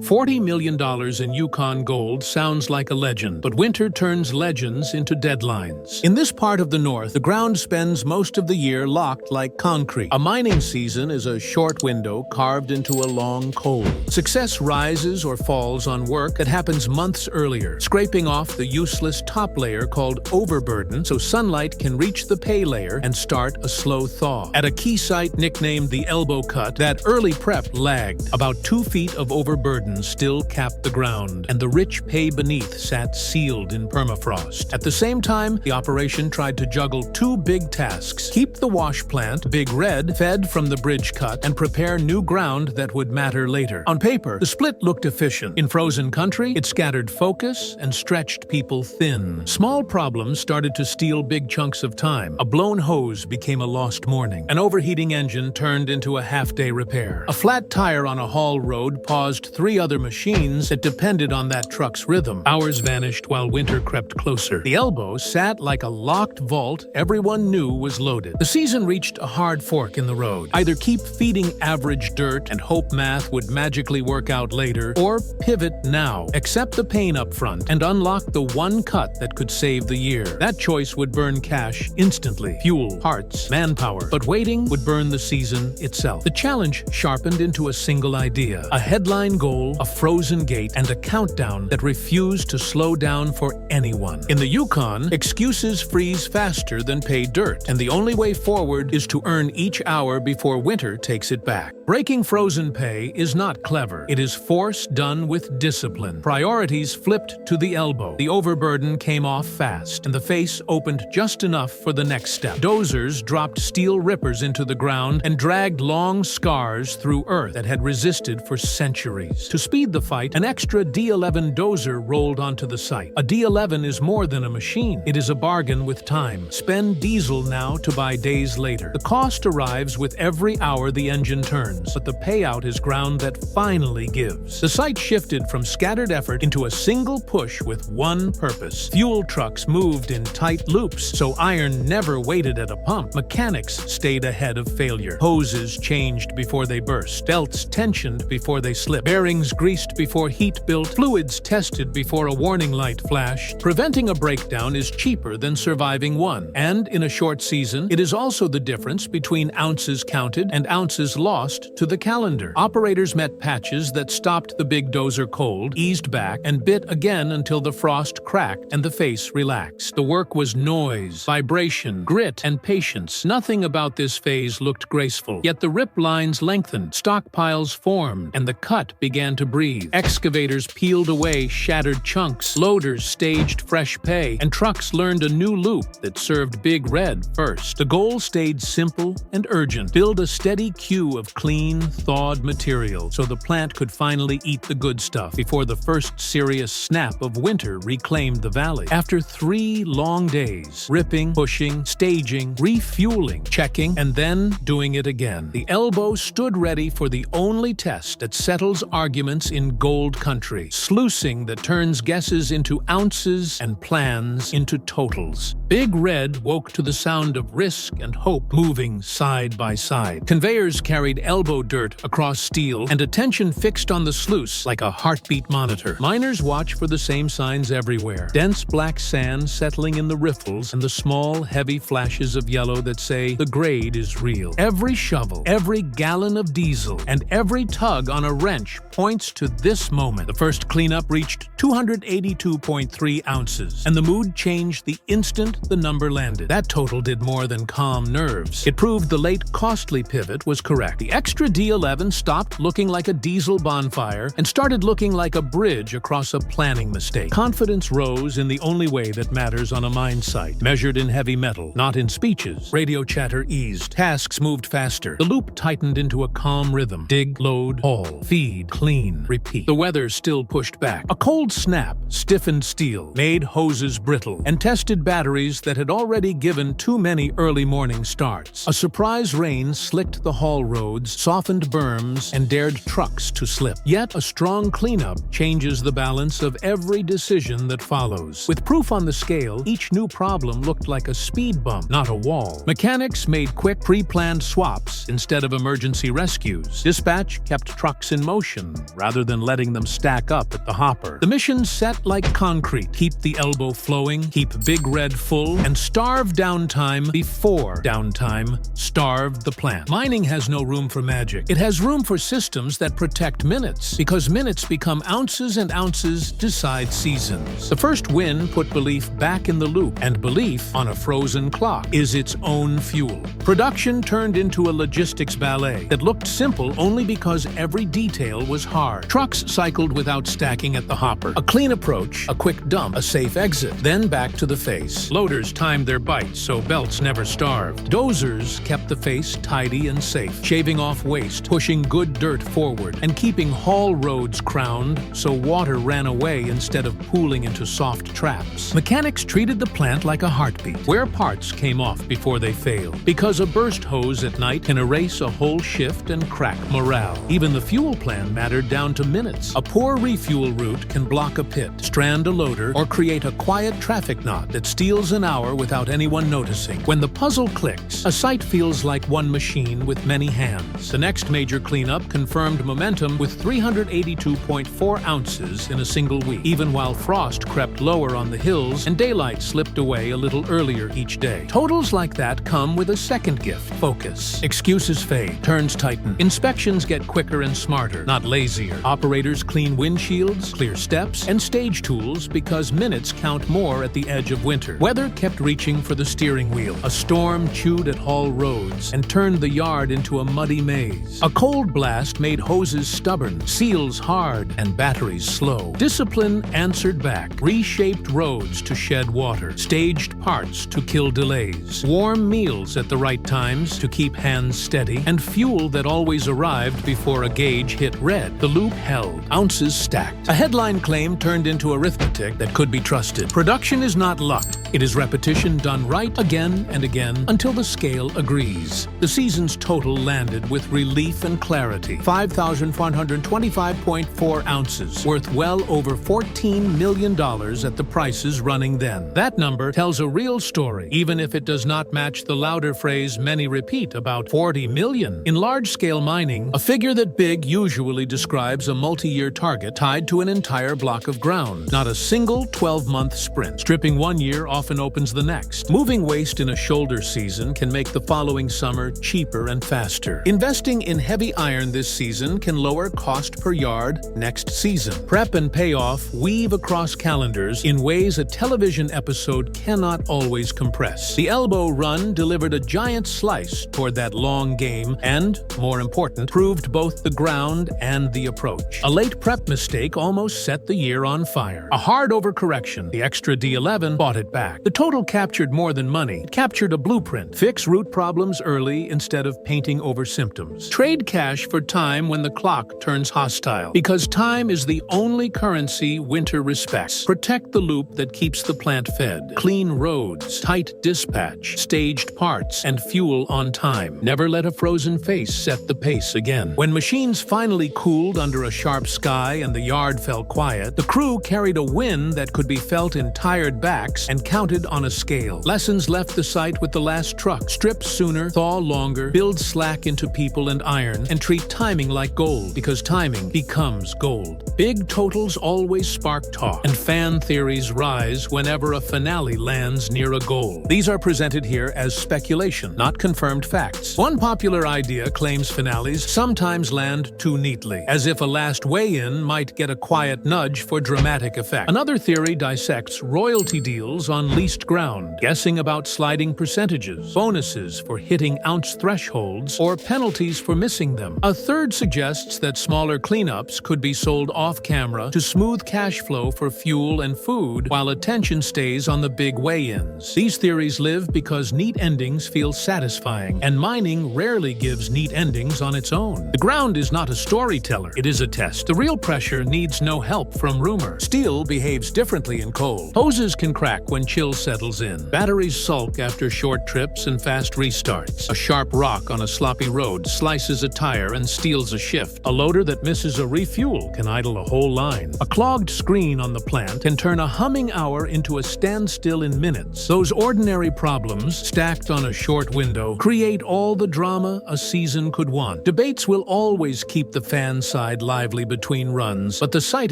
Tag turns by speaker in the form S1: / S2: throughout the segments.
S1: $40 million in Yukon gold sounds like a legend, but winter turns legends into deadlines. In this part of the north, the ground spends most of the year locked like concrete. A mining season is a short window carved into a long coal. Success rises or falls on work that happens months earlier, scraping off the useless top layer called overburden so sunlight can reach the pay layer and start a slow thaw. At a key site nicknamed the elbow cut, that early prep lagged. About 2 feet of overburden still capped the ground, and the rich pay beneath sat sealed in permafrost. At the same time, the operation tried to juggle 2 big tasks: keep the wash plant, Big Red, fed from the bridge cut, and prepare new ground that would matter later. On paper, the split looked efficient. In frozen country, it scattered focus and stretched people thin. Small problems started to steal big chunks of time. A blown hose became a lost morning. An overheating engine turned into a half-day repair. A flat tire on a haul road paused 3 other machines that depended on that truck's rhythm. Hours vanished while winter crept closer. The elbow sat like a locked vault everyone knew was loaded. The season reached a hard fork in the road. Either keep feeding average dirt and hope math would magically work out later, or pivot now, accept the pain up front, and unlock the one cut that could save the year. That choice would burn cash instantly. Fuel, parts, manpower. But waiting would burn the season itself. The challenge sharpened into a single idea. A headline goal, a frozen gate, and a countdown that refused to slow down for anyone. In the Yukon, excuses freeze faster than pay dirt, and the only way forward is to earn each hour before winter takes it back. Breaking frozen pay is not clever. It is force done with discipline. Priorities flipped to the elbow. The overburden came off fast, and the face opened just enough for the next step. Dozers dropped steel rippers into the ground and dragged long scars through earth that had resisted for centuries. To speed the fight, an extra D11 dozer rolled onto the site. A D11 is more than a machine. It is a bargain with time. Spend diesel now to buy days later. The cost arrives with every hour the engine turns, but the payout is ground that finally gives. The site shifted from scattered effort into a single push with one purpose. Fuel trucks moved in tight loops, so iron never waited at a pump. Mechanics stayed ahead of failure. Hoses changed before they burst. Belts tensioned before they slipped. Bearings greased before heat built. Fluids tested before a warning light flashed. Preventing a breakdown is cheaper than surviving one. And in a short season, it is also the difference between ounces counted and ounces lost to the calendar. Operators met patches that stopped the big dozer cold, eased back, and bit again until the frost cracked and the face relaxed. The work was noise, vibration, grit, and patience. Nothing about this phase looked graceful. Yet the rip lines lengthened, stockpiles formed, and the cut began to breathe. Excavators peeled away shattered chunks, loaders staged fresh pay, and trucks learned a new loop that served Big Red first. The goal stayed simple and urgent: build a steady queue of clean, thawed material so the plant could finally eat the good stuff before the first serious snap of winter reclaimed the valley. After 3 long days, ripping, pushing, staging, refueling, checking, and then doing it again, the elbow stood ready for the only test that settles arguments in gold country: sluicing that turns guesses into ounces and plans into totals. Big Red woke to the sound of risk and hope moving side by side. Conveyors carried elbow dirt across steel, and attention fixed on the sluice like a heartbeat monitor. Miners watch for the same signs everywhere: dense black sand settling in the riffles and the small, heavy flashes of yellow that say the grade is real. Every shovel, every gallon of diesel, and every tug on a wrench points to this moment. The first cleanup reached 282.3 ounces, and the mood changed the instant the number landed. That total did more than calm nerves. It proved the late costly pivot was correct. The extra D11 stopped looking like a diesel bonfire and started looking like a bridge across a planning mistake. Confidence rose in the only way that matters on a mine site, measured in heavy metal, not in speeches. Radio chatter eased. Tasks moved faster. The loop tightened into a calm rhythm. Dig, load, haul, feed, clean, repeat. The weather still pushed back. A cold snap stiffened steel, made hoses brittle, and tested batteries that had already given too many early morning starts. A surprise rain slicked the haul roads, softened berms, and dared trucks to slip. Yet a strong cleanup changes the balance of every decision that follows. With proof on the scale, each new problem looked like a speed bump, not a wall. Mechanics made quick, pre-planned swaps instead of emergency rescues. Dispatch kept trucks in motion, rather than letting them stack up at the hopper. The mission's set like concrete. Keep the elbow flowing, keep Big Red full, and starve downtime before downtime starved the plant. Mining has no room for magic. It has room for systems that protect minutes, because minutes become ounces and ounces decide seasons. The first win put belief back in the loop, and belief on a frozen clock is its own fuel. Production turned into a logistics ballet that looked simple only because every detail was hard. Trucks cycled without stacking at the hopper. A clean approach, a quick dump, a safe exit, then back to the face. Loaders timed their bites so belts never starved. Dozers kept the face tidy and safe, shaving off waste, pushing good dirt forward, and keeping haul roads crowned so water ran away instead of pooling into soft traps. Mechanics treated the plant like a heartbeat, where parts came off before they failed, because a burst hose at night can erase a whole shift and crack morale. Even the fuel plan mattered down to minutes. A poor refuel route can block a pit, strand a loader, or create a quiet traffic knot that steals an hour without anyone noticing. When the puzzle clicks, a site feels like one machine with many hands. The next major cleanup confirmed momentum with 382.4 ounces in a single week, even while frost crept lower on the hills and daylight slipped away a little earlier each day. Totals like that come with a second gift: focus. Excuses fade, turns tighten. Inspections get quicker and smarter, not lazier. Operators clean windshields, clear steps, and stage tools because minutes count more at the edge of winter. Weather kept reaching for the steering wheel. A storm chewed at haul roads and turned the yard into a muddy maze. A cold blast made hoses stubborn, seals hard, and batteries slow. Discipline answered back, reshaped roads to shed water, staged parts to kill delays, warm meals at the right times to keep hands steady, and fuel that always arrived before a gauge hit red. The loop held, ounces stacked. A headline claim turned into arithmetic that could be trusted. Production is not luck. It is repetition done right again and again until the scale agrees. The season's total landed with relief and clarity. 5,425.4 ounces, worth well over $14 million at the prices running then. That number tells a real story, even if it does not match the louder phrase many repeat about 40 million. In large-scale mining, a figure that big usually describes a multi-year target tied to an entire block of ground, not a single 12-month sprint. Stripping one year often opens the next. Moving waste in a shoulder season can make the following summer cheaper and faster. Investing in heavy iron this season can lower cost per yard next season. Prep and payoff weave across calendars in ways a television episode cannot always compress. The elbow run delivered a giant slice toward that long game and, more important, proved both the ground and the approach. A late prep mistake almost set the year on fire. A hard overcorrection, the extra D11, bought it back. The total captured more than money. It captured a blueprint. Fix root problems early instead of painting over symptoms. Trade cash for time when the clock turns hostile, because time is the only currency winter respects. Protect the loop that keeps the plant fed. Clean roads, tight dispatch, staged parts, and fuel on time. Never let a frozen face set the pace again. When machines finally cooled under a sharp sky and the yard fell quiet, the crew carried a win that could be felt in tired backs and counted on a scale. Lessons left the site with the last truck. Strip sooner, thaw longer, build slack into people and iron, and treat timing like gold, because timing becomes gold. Big totals always spark talk, and fan theories rise whenever a finale lands near a goal. These are presented here as speculation, not confirmed facts. One popular idea claims finales sometimes land too neatly, as if a last weigh-in might get a quiet nudge for dramatic effect. Another theory dissects royalty deals on leased ground, guessing about sliding percentages, bonuses for hitting ounce thresholds, or penalties for missing them. A third suggests that smaller cleanups could be sold off-camera to smooth cash flow for fuel and food while attention stays on the big weigh-ins. These theories live because neat endings feel satisfying, and mining rarely gives neat endings on its own. The ground is not a storyteller, it is a test. The real pressure needs no help from rumor. Steel behaves differently in cold. Hoses can crack when chill settles in. Batteries sulk after short trips and fast restarts. A sharp rock on a sloppy road slices a tire and steals a shift. A loader that misses a refuel can idle a whole line. A clogged screen on the plant can turn a humming hour into a standstill in minutes. Those ordinary problems, stacked on a short window, create all the drama a season could want. Debates will always keep the fans outside lively between runs, but the site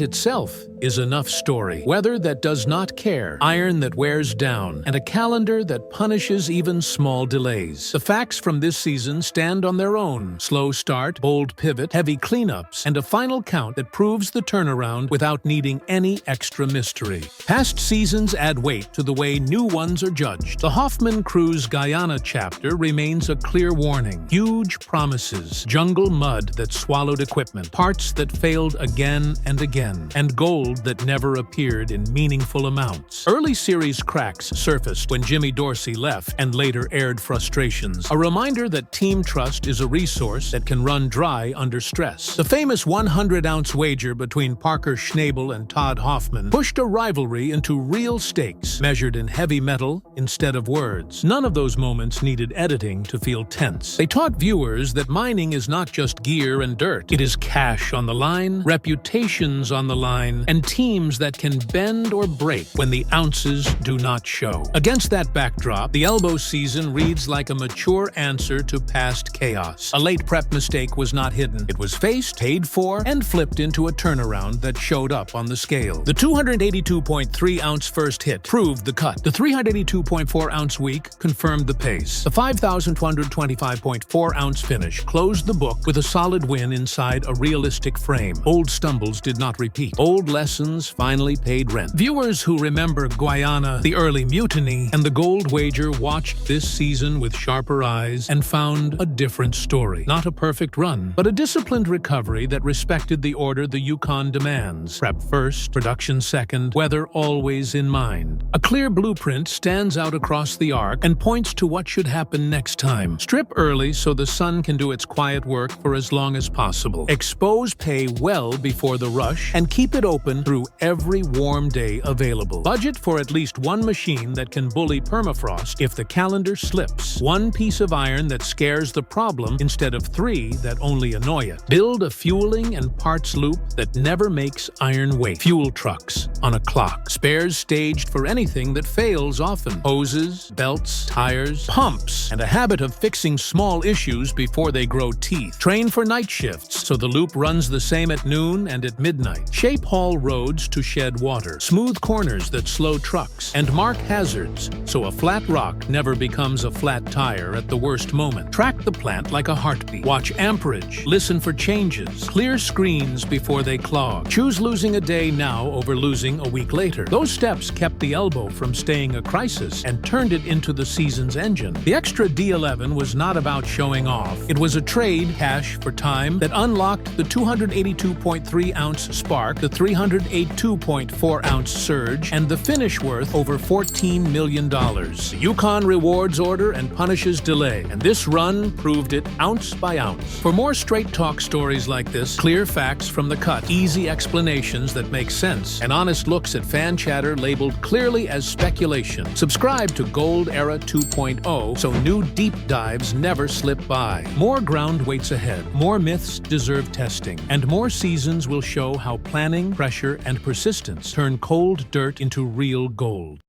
S1: itself is enough story. Weather that does not care, iron that wears down, and a calendar that punishes even small delays. The facts from this season stand on their own. Slow start, bold pivot, heavy cleanups, and a final count that proves the turnaround without needing any extra mystery. Past seasons add weight to the way new ones are judged. The Hoffman Crew's Guyana chapter remains a clear warning. Huge promises, jungle mud that swallowed equipment, parts that failed again and again, and gold that never appeared in meaningful amounts. Early series cracks surfaced when Jimmy Dorsey left and later aired frustrations, a reminder that team trust is a resource that can run dry under stress. The famous 100-ounce wager between Parker Schnabel and Todd Hoffman pushed a rivalry into real stakes, measured in heavy metal instead of words. None of those moments needed editing to feel tense. They taught viewers that mining is not just gear and dirt. It is cash on the line, reputations on the line, and teams that can bend or break when the ounces do not show. Against that backdrop, the elbow season reads like a mature answer to past chaos. A late prep mistake was not hidden. It was faced, paid for, and flipped into a turnaround that showed up on the scale. The 282.3-ounce first hit proved the cut. The 382.4-ounce week confirmed the pace. The 5,225.4-ounce finish closed the book with a solid win inside a realistic frame. Old stumbles did not repeat. Old lessons finally paid rent. Viewers who remember Guyana, the early mutiny, and the gold wager watched this season with sharper eyes and found a different story. Not a perfect run, but a disciplined recovery that respected the order the Yukon demands. Prep first, production second, weather always in mind. A clear blueprint stands out across the arc and points to what should happen next time. Strip early so the sun can do its quiet work for as long as possible. Expose pay well before the rush and keep it open through every warm day available. Budget for at least one machine that can bully permafrost if the calendar slips. One piece of iron that scares the problem instead of three that only annoy it. Build a fueling and parts loop that never makes iron wait. Fuel trucks on a clock. Spares staged for anything that fails often. Hoses, belts, tires, pumps, and a habit of fixing small issues before they grow teeth. Train for night shifts so the loop runs the same at noon and at midnight. Shape haul roads to shed water. Smooth corners that slow trucks. And mark hazards so a flat rock never becomes a flat tire at the worst moment. Track the plant like a heartbeat. Watch amperage. Listen for changes. Clear screens before they clog. Choose losing a day now over losing a week later. Those steps kept the elbow from staying a crisis and turned it into the season's engine. The extra D11 was not about showing off. It was a trade, cash for time, that unlocked the 282.3-ounce spark, the 382.4-ounce surge, and the finish worth over $14 million. The Yukon rewards order and punishes delay, and this run proved it ounce by ounce. For more straight-talk stories like this, clear facts from the cut, easy explanations that make sense, and honest looks at fan chatter labeled clearly as speculation, subscribe to Gold Era 2.0 so new deep dives never slip by. More ground waits ahead, more myths deserve testing, and more seasons will show how planning, pressure, and persistence turn cold dirt into real gold.